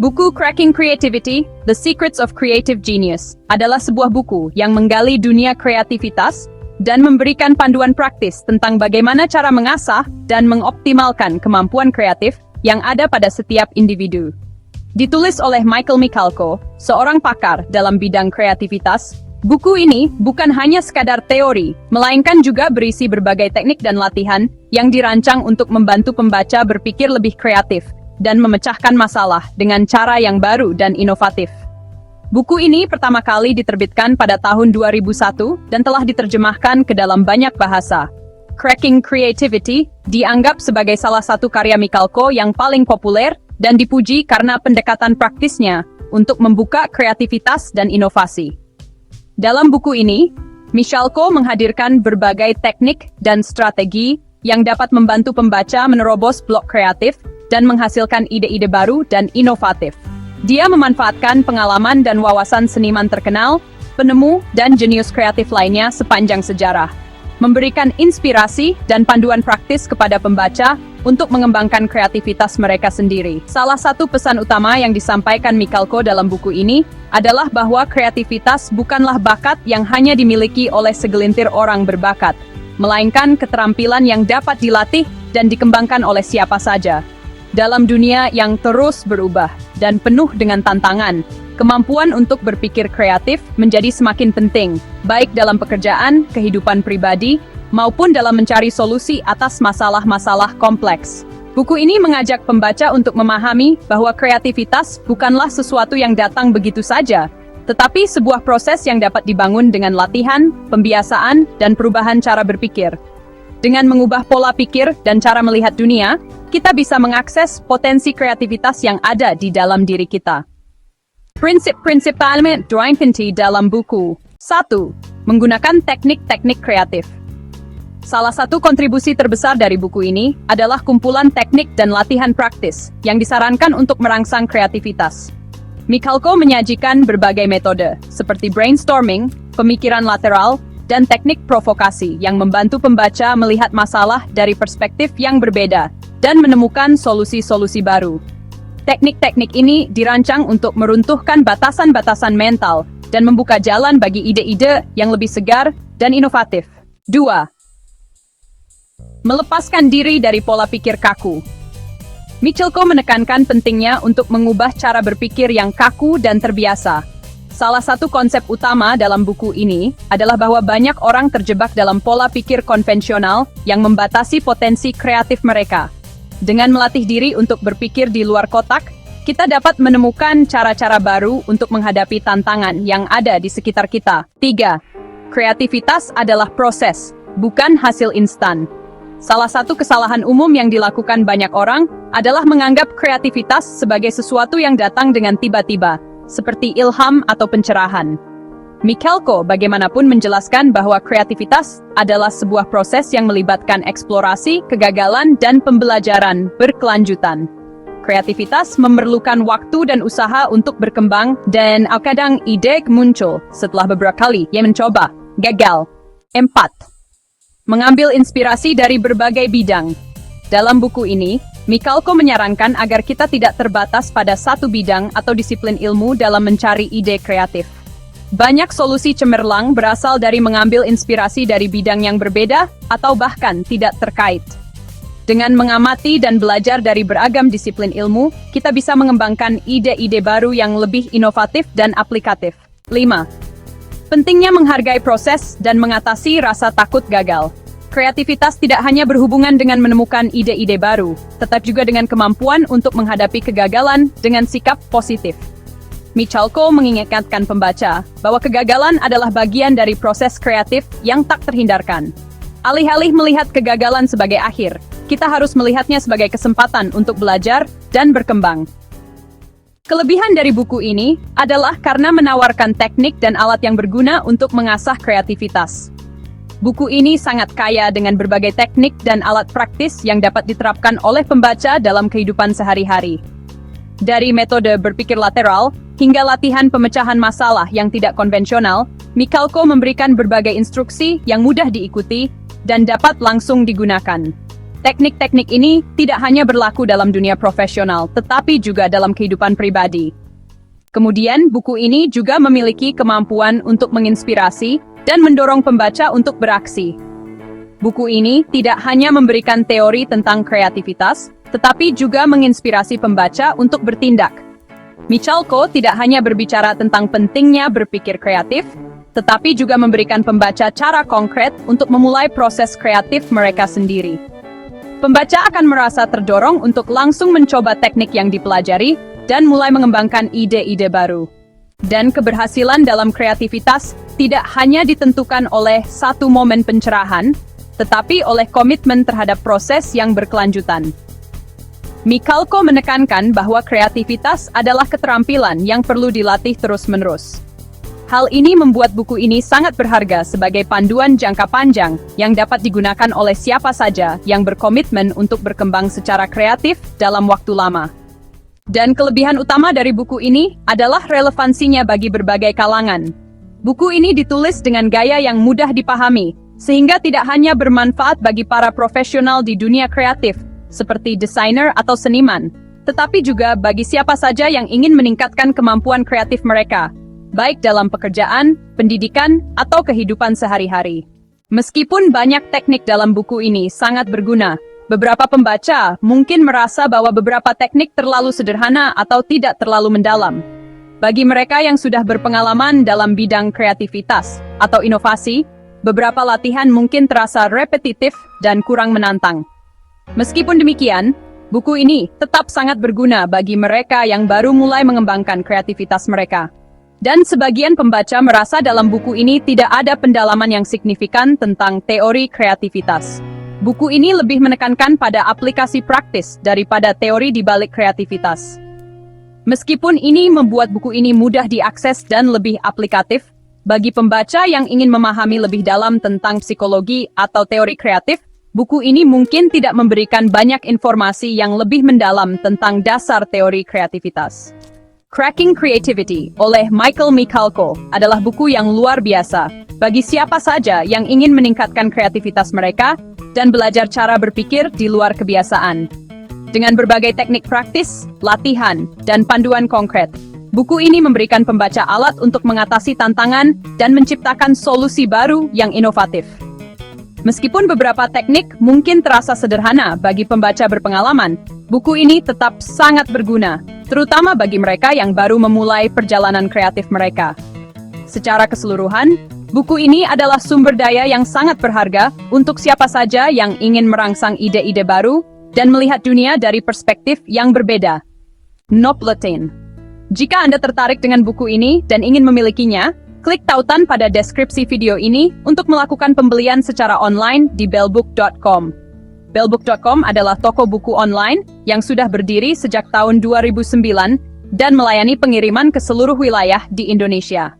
Buku Cracking Creativity, The Secrets of Creative Genius adalah sebuah buku yang menggali dunia kreativitas dan memberikan panduan praktis tentang bagaimana cara mengasah dan mengoptimalkan kemampuan kreatif yang ada pada setiap individu. Ditulis oleh Michael Michalko, seorang pakar dalam bidang kreativitas, buku ini bukan hanya sekadar teori, melainkan juga berisi berbagai teknik dan latihan yang dirancang untuk membantu pembaca berpikir lebih kreatif dan memecahkan masalah dengan cara yang baru dan inovatif. Buku ini pertama kali diterbitkan pada tahun 2001 dan telah diterjemahkan ke dalam banyak bahasa. Cracking Creativity dianggap sebagai salah satu karya Michalko yang paling populer dan dipuji karena pendekatan praktisnya untuk membuka kreativitas dan inovasi. Dalam buku ini, Michalko menghadirkan berbagai teknik dan strategi yang dapat membantu pembaca menerobos blok kreatif dan menghasilkan ide-ide baru dan inovatif. Dia memanfaatkan pengalaman dan wawasan seniman terkenal, penemu, dan jenius kreatif lainnya sepanjang sejarah, memberikan inspirasi dan panduan praktis kepada pembaca untuk mengembangkan kreativitas mereka sendiri. Salah satu pesan utama yang disampaikan Michalko dalam buku ini adalah bahwa kreativitas bukanlah bakat yang hanya dimiliki oleh segelintir orang berbakat, melainkan keterampilan yang dapat dilatih dan dikembangkan oleh siapa saja. Dalam dunia yang terus berubah dan penuh dengan tantangan, kemampuan untuk berpikir kreatif menjadi semakin penting, baik dalam pekerjaan, kehidupan pribadi, maupun dalam mencari solusi atas masalah-masalah kompleks. Buku ini mengajak pembaca untuk memahami bahwa kreativitas bukanlah sesuatu yang datang begitu saja, tetapi sebuah proses yang dapat dibangun dengan latihan, pembiasaan, dan perubahan cara berpikir. Dengan mengubah pola pikir dan cara melihat dunia, kita bisa mengakses potensi kreativitas yang ada di dalam diri kita. Prinsip-prinsip elemen Drinkenty dalam buku. 1. Menggunakan teknik-teknik kreatif. Salah satu kontribusi terbesar dari buku ini adalah kumpulan teknik dan latihan praktis yang disarankan untuk merangsang kreativitas. Michalko menyajikan berbagai metode, seperti brainstorming, pemikiran lateral, dan teknik provokasi yang membantu pembaca melihat masalah dari perspektif yang berbeda dan menemukan solusi-solusi baru. Teknik-teknik ini dirancang untuk meruntuhkan batasan-batasan mental dan membuka jalan bagi ide-ide yang lebih segar dan inovatif. 2. Melepaskan diri dari pola pikir kaku. Michalko menekankan pentingnya untuk mengubah cara berpikir yang kaku dan terbiasa. Salah satu konsep utama dalam buku ini adalah bahwa banyak orang terjebak dalam pola pikir konvensional yang membatasi potensi kreatif mereka. Dengan melatih diri untuk berpikir di luar kotak, kita dapat menemukan cara-cara baru untuk menghadapi tantangan yang ada di sekitar kita. 3. Kreativitas adalah proses, bukan hasil instan. Salah satu kesalahan umum yang dilakukan banyak orang adalah menganggap kreativitas sebagai sesuatu yang datang dengan tiba-tiba, seperti ilham atau pencerahan. Michalko bagaimanapun menjelaskan bahwa kreativitas adalah sebuah proses yang melibatkan eksplorasi, kegagalan, dan pembelajaran berkelanjutan. Kreativitas memerlukan waktu dan usaha untuk berkembang, dan kadang ide muncul setelah beberapa kali ia mencoba, gagal. 4. Mengambil inspirasi dari berbagai bidang. Dalam buku ini, Michalko menyarankan agar kita tidak terbatas pada satu bidang atau disiplin ilmu dalam mencari ide kreatif. Banyak solusi cemerlang berasal dari mengambil inspirasi dari bidang yang berbeda atau bahkan tidak terkait. Dengan mengamati dan belajar dari beragam disiplin ilmu, kita bisa mengembangkan ide-ide baru yang lebih inovatif dan aplikatif. 5. Pentingnya menghargai proses dan mengatasi rasa takut gagal. Kreativitas tidak hanya berhubungan dengan menemukan ide-ide baru, tetapi juga dengan kemampuan untuk menghadapi kegagalan dengan sikap positif. Michalko mengingatkan pembaca bahwa kegagalan adalah bagian dari proses kreatif yang tak terhindarkan. Alih-alih melihat kegagalan sebagai akhir, kita harus melihatnya sebagai kesempatan untuk belajar dan berkembang. Kelebihan dari buku ini adalah karena menawarkan teknik dan alat yang berguna untuk mengasah kreativitas. Buku ini sangat kaya dengan berbagai teknik dan alat praktis yang dapat diterapkan oleh pembaca dalam kehidupan sehari-hari. Dari metode berpikir lateral hingga latihan pemecahan masalah yang tidak konvensional, Michalko memberikan berbagai instruksi yang mudah diikuti dan dapat langsung digunakan. Teknik-teknik ini tidak hanya berlaku dalam dunia profesional, tetapi juga dalam kehidupan pribadi. Kemudian, buku ini juga memiliki kemampuan untuk menginspirasi dan mendorong pembaca untuk beraksi. Buku ini tidak hanya memberikan teori tentang kreativitas, tetapi juga menginspirasi pembaca untuk bertindak. Michalko tidak hanya berbicara tentang pentingnya berpikir kreatif, tetapi juga memberikan pembaca cara konkret untuk memulai proses kreatif mereka sendiri. Pembaca akan merasa terdorong untuk langsung mencoba teknik yang dipelajari dan mulai mengembangkan ide-ide baru. Dan keberhasilan dalam kreativitas tidak hanya ditentukan oleh satu momen pencerahan, tetapi oleh komitmen terhadap proses yang berkelanjutan. Michalko menekankan bahwa kreativitas adalah keterampilan yang perlu dilatih terus-menerus. Hal ini membuat buku ini sangat berharga sebagai panduan jangka panjang yang dapat digunakan oleh siapa saja yang berkomitmen untuk berkembang secara kreatif dalam waktu lama. Dan kelebihan utama dari buku ini adalah relevansinya bagi berbagai kalangan. Buku ini ditulis dengan gaya yang mudah dipahami, sehingga tidak hanya bermanfaat bagi para profesional di dunia kreatif, seperti desainer atau seniman, tetapi juga bagi siapa saja yang ingin meningkatkan kemampuan kreatif mereka, baik dalam pekerjaan, pendidikan, atau kehidupan sehari-hari. Meskipun banyak teknik dalam buku ini sangat berguna, beberapa pembaca mungkin merasa bahwa beberapa teknik terlalu sederhana atau tidak terlalu mendalam. Bagi mereka yang sudah berpengalaman dalam bidang kreativitas atau inovasi, beberapa latihan mungkin terasa repetitif dan kurang menantang. Meskipun demikian, buku ini tetap sangat berguna bagi mereka yang baru mulai mengembangkan kreativitas mereka. Dan sebagian pembaca merasa dalam buku ini tidak ada pendalaman yang signifikan tentang teori kreativitas. Buku ini lebih menekankan pada aplikasi praktis daripada teori di balik kreativitas. Meskipun ini membuat buku ini mudah diakses dan lebih aplikatif, bagi pembaca yang ingin memahami lebih dalam tentang psikologi atau teori kreatif, buku ini mungkin tidak memberikan banyak informasi yang lebih mendalam tentang dasar teori kreativitas. Cracking Creativity oleh Michael Michalko adalah buku yang luar biasa bagi siapa saja yang ingin meningkatkan kreativitas mereka dan belajar cara berpikir di luar kebiasaan. Dengan berbagai teknik praktis, latihan, dan panduan konkret, buku ini memberikan pembaca alat untuk mengatasi tantangan dan menciptakan solusi baru yang inovatif. Meskipun beberapa teknik mungkin terasa sederhana bagi pembaca berpengalaman, buku ini tetap sangat berguna, terutama bagi mereka yang baru memulai perjalanan kreatif mereka. Secara keseluruhan, buku ini adalah sumber daya yang sangat berharga untuk siapa saja yang ingin merangsang ide-ide baru dan melihat dunia dari perspektif yang berbeda. Nopletain. Jika Anda tertarik dengan buku ini dan ingin memilikinya, klik tautan pada deskripsi video ini untuk melakukan pembelian secara online di bellbook.com. Bellbook.com adalah toko buku online yang sudah berdiri sejak tahun 2009 dan melayani pengiriman ke seluruh wilayah di Indonesia.